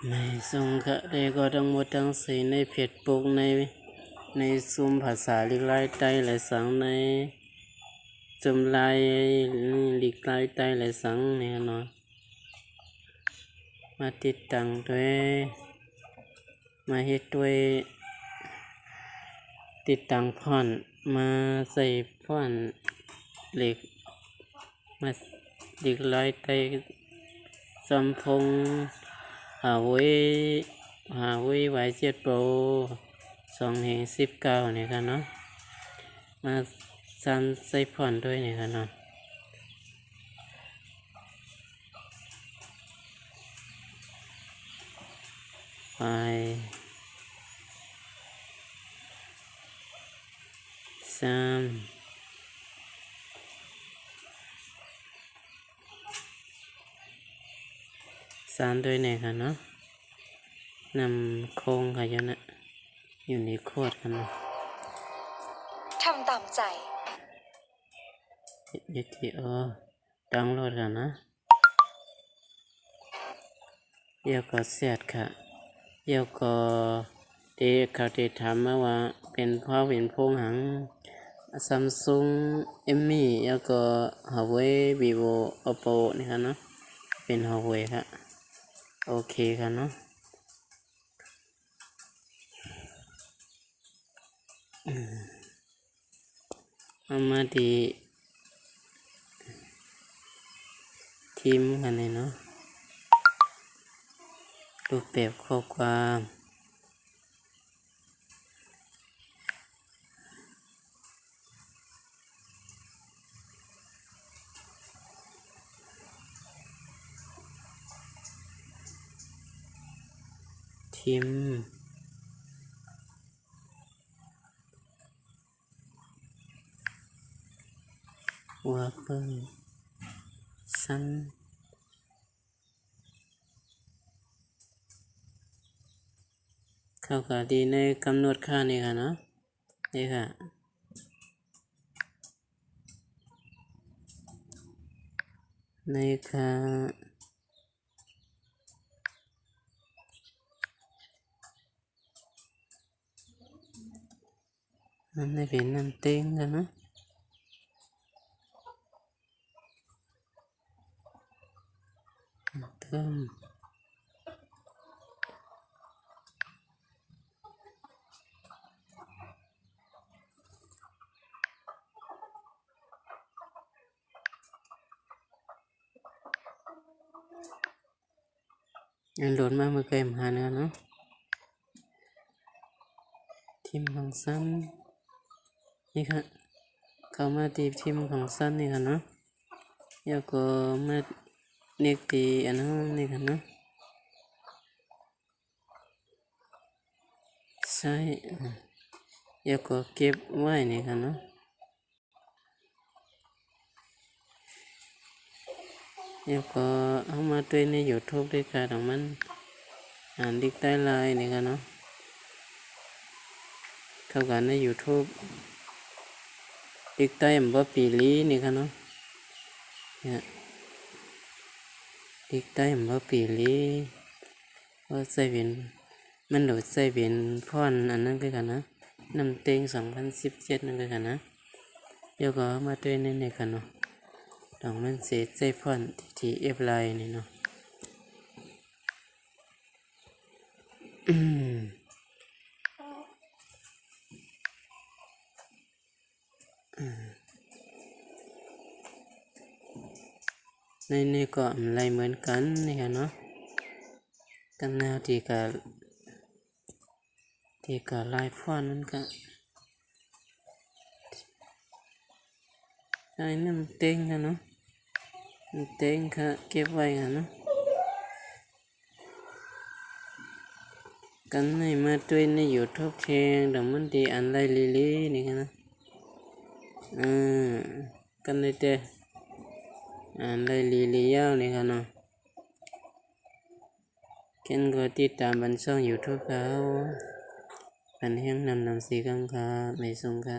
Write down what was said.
ไม่ส่งค่ะเด็กก็ทั้งหมดทั้งสี่ในเพจบุ๊กในซูมภาษาลิกไลใต้และสังในจมไลลิกไลใต้และสังเนี่ยเนาะมาติดตั้งด้วยมาเฮ็ดด้วยติดตั้งพ่อนมาใส่พ่อนเหล็กมาลิกไลใต้สัมพงหาวิไว้7 Pro 2/19เนี่ยค่ะเนาะมาซันใส่พ่อนด้วยเนี่ยค่ะเนาะไป3ด้วยเนี่ยค่ะเนาะนำโครงค่ะอยู่นะอยู่ในโคตรค่ะเนาะทำตามใจยึดที่ดังโหลดค่ะนะเดี๋ยวก็เสร็จค่ะเดี๋ยวก็เขาถามมาว่าเป็นเพราะเป็นพงหังซัมซุงเอมมี่แล้วก็ฮาวเว่ยวีโวโอปโปนี่ค่ะเนาะเป็นฮาวเว่ยค่ะโอเคค่ะเนาะเอามาดีทีมกันเลยเนาะรูปแบบข้อความทีมว่าเปิ้ลสั้นเข้ากับดีในกำหนดค่านี่ค่ะเนาะนี่ค่ะในค่าอันนี้เป็นน้ำเต็งกันเนาะเติมโหลดมาเมื่อไกลมาเนาะทีมของสั้นนี่ค่ะเข้ามาตีทีมของสั้นนี่ค่ะเนาะแล้วก็มาเน็กตีอันนั้นนี่ค่ะเนาะใช่แล้วก็เก็บไว้นี่ค่ะเนาะแล้วก็เอามาด้วยใน YouTube ด้วยค่ะของมันดิกใต้ไลน์นี่ค่ะเนาะเข้ากันใน YouTube ดิกใต้บ่ปีลีนี่ค่ะเนาะเนี่ยดิกใต้บ่ปีลีว่าใส่เป็นมันโหลดใส่เป็นพอนอันนั้นคือกันนะน้ำเต็ง2017นั่นคือกันนะเดี๋ยวก็มาด้วยในนี่ค่ะเนาะต้องมันเสร็จใส่พอนที่Fไลน์นี่เนาะในนี่ก็อะไรเหมือนกันนี่ค่ะเนาะกันแนวที่ก็ลายฟอนนั่นก็ไอ้น้ำเต็งค่ะเนาะน้ำเต็งค่ะเก็บไว้ค่ะเนาะกันในมาด้วยใน YouTube แชร์แต่มันดีอันไรลีนี่ค่ะนะกันในแต่อันไรลียาวนี่ค่ะเนาะเกันก็ติดตามบันช่อง YouTube เขาบันแห้งนำสีกังค่ะไม่ส่งค่ะ